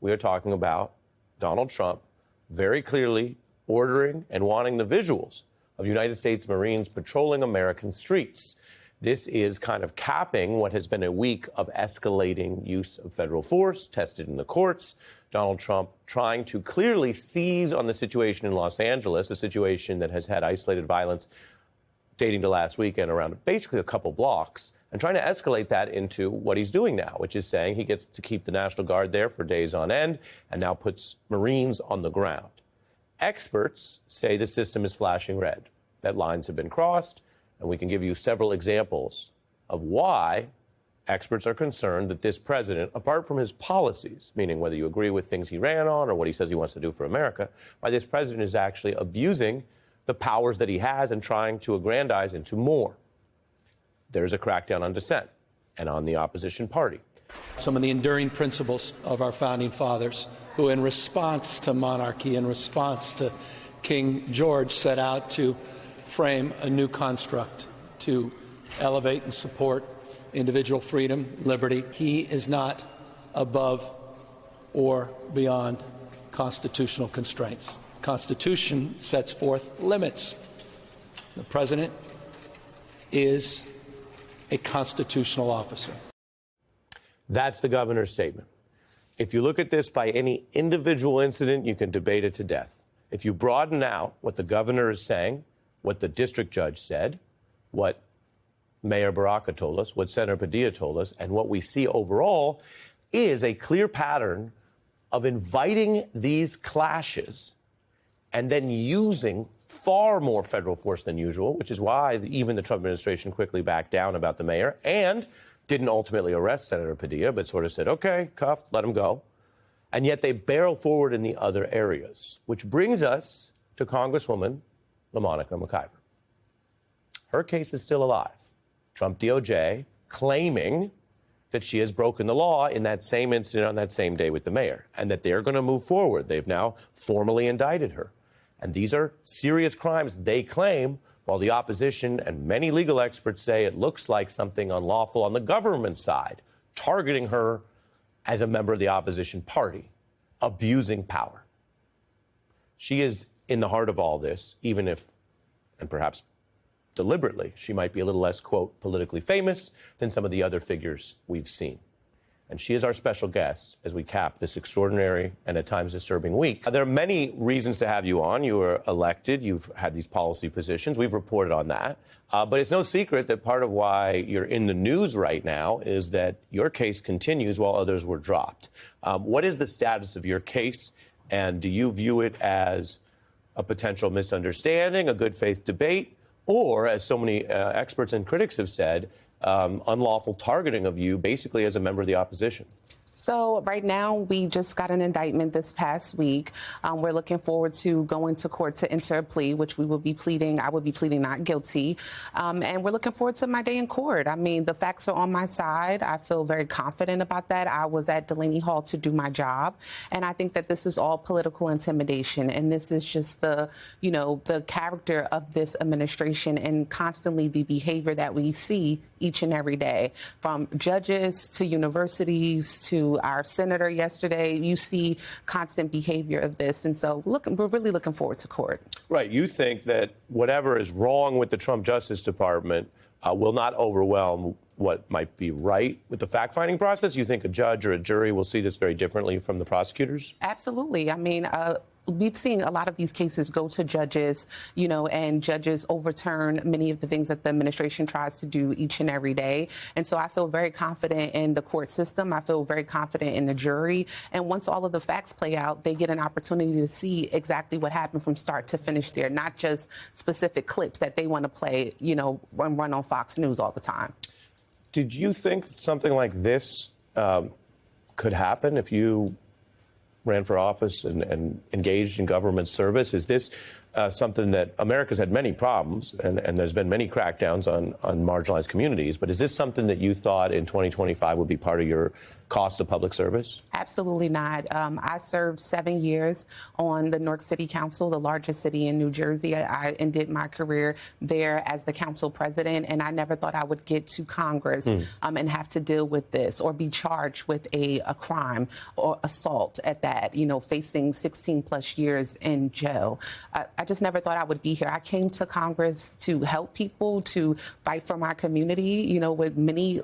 we are talking about Donald Trump very clearly ordering and wanting the visuals of United States Marines patrolling American streets. This is kind of capping what has been a week of escalating use of federal force, tested in the courts. Donald Trump trying to clearly seize on the situation in Los Angeles, a situation that has had isolated violence dating to last weekend around basically a couple blocks, and trying to escalate that into what he's doing now, which is saying he gets to keep the National Guard there for days on end and now puts Marines on the ground. Experts say the system is flashing red, that lines have been crossed, and we can give you several examples of why experts are concerned that this president, apart from his policies, meaning whether you agree with things he ran on or what he says he wants to do for America, why this president is actually abusing the powers that he has and trying to aggrandize into more. There's a crackdown on dissent and on the opposition party. Some of the enduring principles of our founding fathers, who in response to monarchy, in response to King George, set out to frame a new construct to elevate and support individual freedom, liberty. He is not above or beyond constitutional constraints. The Constitution sets forth limits. The president is a constitutional officer. That's the governor's statement. If you look at this by any individual incident, you can debate it to death. If you broaden out what the governor is saying, what the district judge said, what Mayor Baraka told us, what Senator Padilla told us, and what we see overall is a clear pattern of inviting these clashes and then using far more federal force than usual, which is why even the Trump administration quickly backed down about the mayor and didn't ultimately arrest Senator Padilla, but sort of said, okay, cuffed, let him go. And yet they barrel forward in the other areas, which brings us to Congresswoman LaMonica McIver. Her case is still alive. Trump DOJ claiming that she has broken the law in that same incident on that same day with the mayor, and that they're going to move forward. They've now formally indicted her. And these are serious crimes, they claim, while the opposition and many legal experts say it looks like something unlawful on the government side, targeting her as a member of the opposition party, abusing power. She is in the heart of all this, even if, and perhaps deliberately, she might be a little less, quote, politically famous than some of the other figures we've seen. And she is our special guest as we cap this extraordinary and at times disturbing week. There are many reasons to have you on. You were elected. You've had these policy positions. We've reported on that. But it's no secret that part of why you're in the news right now is that your case continues while others were dropped. What is the status of your case? And do you view it as a potential misunderstanding, a good faith debate, or, as so many experts and critics have said, unlawful targeting of you basically as a member of the opposition? So right now, we just got an indictment this past week. We're looking forward to going to court to enter a plea, which we will be pleading. I will be pleading not guilty. And we're looking forward to my day in court. I mean, the facts are on my side. I feel very confident about that. I was at Delaney Hall to do my job. And I think that this is all political intimidation. And this is just the, you know, the character of this administration and constantly the behavior that we see each and every day, from judges to universities to our senator yesterday. You see constant behavior of this. And so we're really looking forward to court. Right. You think that whatever is wrong with the Trump Justice Department will not overwhelm what might be right with the fact-finding process? You think a judge or a jury will see this very differently from the prosecutors? Absolutely. I mean, we've seen a lot of these cases go to judges, you know, and judges overturn many of the things that the administration tries to do each and every day. And so I feel very confident in the court system. I feel very confident in the jury. And once all of the facts play out, they get an opportunity to see exactly what happened from start to finish there, not just specific clips that they want to play, you know, and run on Fox News all the time. Did you think something like this could happen if you ran for office and engaged in government service? Is this something that America's had many problems, and there's been many crackdowns on marginalized communities. But is this something that you thought in 2025 would be part of your cost of public service? Absolutely not. I served 7 years on the Newark City Council, the largest city in New Jersey. I ended my career there as the council president, and I never thought I would get to Congress and have to deal with this or be charged with a crime or assault at that, facing 16 plus years in jail. I just never thought I would be here. I came to Congress to help people, to fight for my community, what many,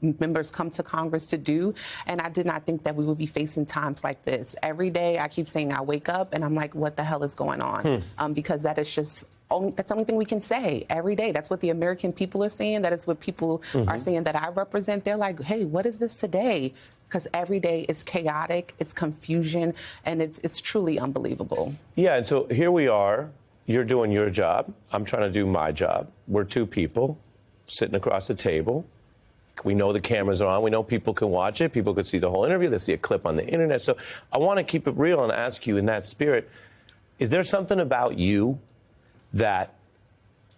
members come to Congress to do. And I did not think that we would be facing times like this. Every day I keep saying I wake up and I'm like, what the hell is going on? Because that is just that's the only thing we can say every day. That's what the American people are saying. That is what people are saying that I represent. They're like, hey, what is this today? Because every day is chaotic, it's confusion, and it's truly unbelievable. Yeah, and so here we are. You're doing your job. I'm trying to do my job. We're two people sitting across the table. We know the cameras are on. We know people can watch it. People can see the whole interview. They see a clip on the internet. So I want to keep it real and ask you in that spirit, is there something about you that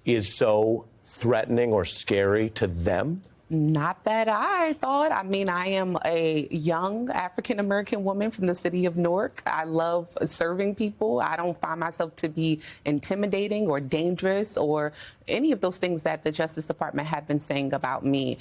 is so threatening or scary to them? Not that I thought. I mean, I am a young African-American woman from the city of Newark. I love serving people. I don't find myself to be intimidating or dangerous or any of those things that the Justice Department have been saying about me.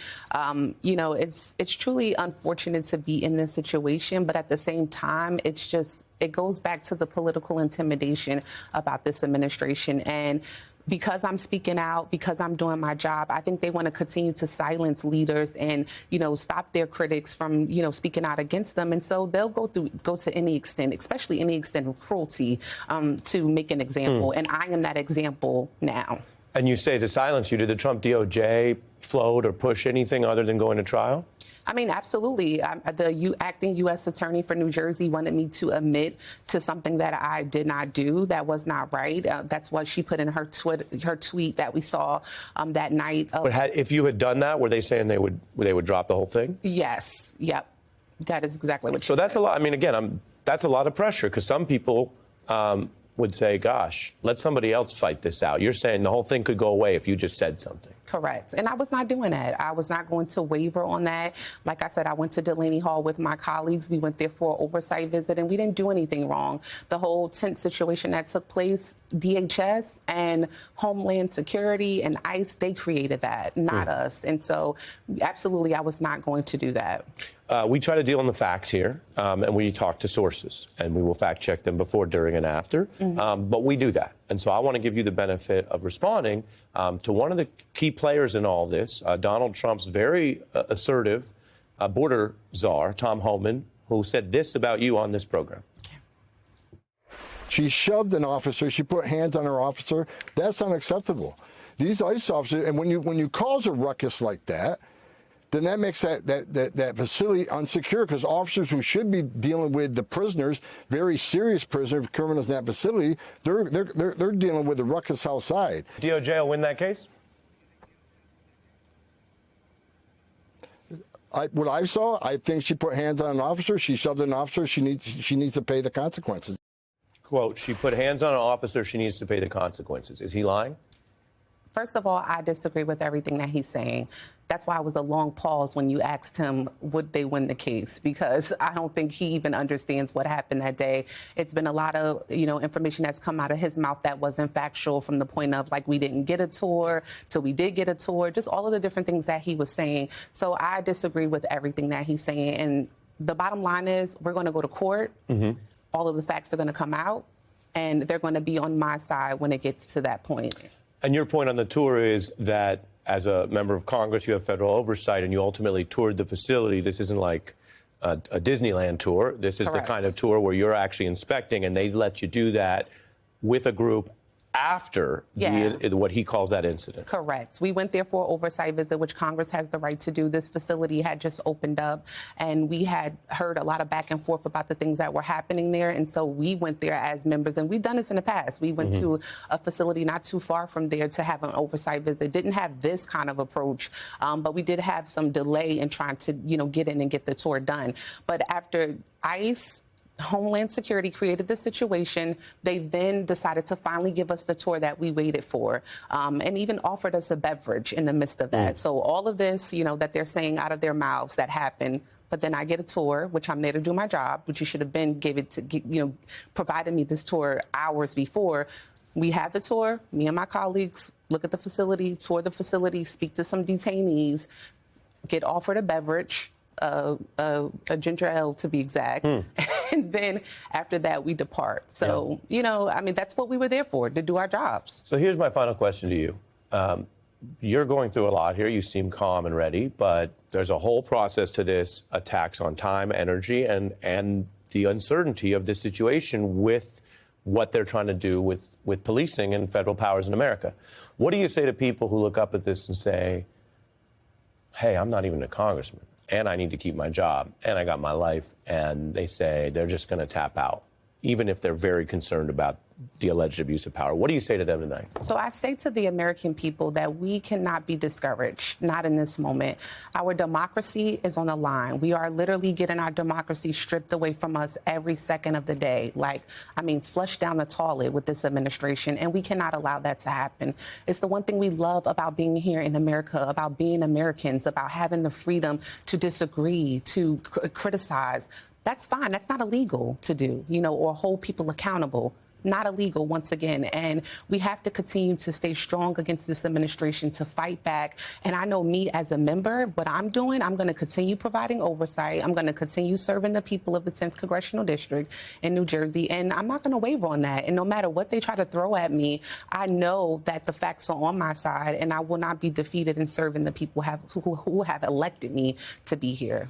It's truly unfortunate to be in this situation, but at the same time, it goes back to the political intimidation about this administration. And because I'm speaking out, because I'm doing my job, I think they want to continue to silence leaders and, stop their critics from, speaking out against them. And so they'll go to any extent, especially any extent of cruelty, to make an example. And I am that example now. And you say to silence you, did the Trump DOJ float or push anything other than going to trial? I mean, absolutely. The acting U.S. attorney for New Jersey wanted me to admit to something that I did not do. That was not right. That's what she put in her tweet that we saw that night. But if you had done that, were they saying they would drop the whole thing? Yes. Yep. That is exactly what she So that's said. a lot. I mean, again, that's a lot of pressure because some people would say, gosh, let somebody else fight this out. You're saying the whole thing could go away if you just said something. Correct. And I was not doing that. I was not going to waver on that. Like I said, I went to Delaney Hall with my colleagues. We went there for an oversight visit, and we didn't do anything wrong. The whole tent situation that took place, DHS and Homeland Security and ICE, they created that, not us. And so, absolutely, I was not going to do that. We try to deal on the facts here, and we talk to sources, and we will fact check them before, during, and after. But we do that. And so I want to give you the benefit of responding to one of the key players in all this, Donald Trump's very assertive border czar, Tom Homan, who said this about you on this program. She shoved an officer. She put hands on her officer. That's unacceptable. These ICE officers, and when you cause a ruckus like that, then that makes that facility unsecure because officers who should be dealing with the prisoners, very serious prisoners, criminals in that facility, they're dealing with the ruckus outside. DOJ will win that case? What I saw, I think she put hands on an officer. She shoved an officer. She needs to pay the consequences. Quote, she put hands on an officer. She needs to pay the consequences. Is he lying? First of all, I disagree with everything that he's saying. That's why it was a long pause when you asked him, would they win the case? Because I don't think he even understands what happened that day. It's been a lot of, information that's come out of his mouth that wasn't factual, from the point of, like, we didn't get a tour till we did get a tour, just all of the different things that he was saying. So I disagree with everything that he's saying. And the bottom line is, we're going to go to court. All of the facts are going to come out, and they're going to be on my side when it gets to that point. And your point on the tour is that as a member of Congress, you have federal oversight, and you ultimately toured the facility. This isn't like a Disneyland tour. This is Correct. the kind of tour where you're actually inspecting, and they let you do that with a group after what he calls that incident. Correct. We went there for an oversight visit, which Congress has the right to do. This facility had just opened up, and we had heard a lot of back and forth about the things that were happening there. And so we went there as members, and we've done this in the past. We went to a facility not too far from there to have an oversight visit. Didn't have this kind of approach, but we did have some delay in trying to, get in and get the tour done. But after ICE, Homeland Security created the situation. They then decided to finally give us the tour that we waited for, and even offered us a beverage in the midst of that. So all of this, that they're saying out of their mouths that happened. But then I get a tour, which I'm there to do my job, which you should have been provided me this tour hours before. We have the tour. Me and my colleagues look at the facility, tour the facility, speak to some detainees, get offered a beverage. A ginger ale to be exact. And then after that, we depart. So, that's what we were there for, to do our jobs. So here's my final question to you. You're going through a lot here. You seem calm and ready, but there's a whole process to this, attacks on time, energy, and the uncertainty of this situation with what they're trying to do with policing and federal powers in America. What do you say to people who look up at this and say, hey, I'm not even a congressman, and I need to keep my job, and I got my life, and they say they're just going to tap out, even if they're very concerned about the alleged abuse of power? What do you say to them tonight? So I say to the American people that we cannot be discouraged, not in this moment. Our democracy is on the line. We are literally getting our democracy stripped away from us every second of the day. Flushed down the toilet with this administration, and we cannot allow that to happen. It's the one thing we love about being here in America, about being Americans, about having the freedom to disagree, to criticize. That's fine. That's not illegal to do, or hold people accountable. Not illegal, once again. And we have to continue to stay strong against this administration, to fight back. And I know me as a member, what I'm doing, I'm going to continue providing oversight. I'm going to continue serving the people of the 10th Congressional District in New Jersey. And I'm not going to waver on that. And no matter what they try to throw at me, I know that the facts are on my side, and I will not be defeated in serving the people who have elected me to be here.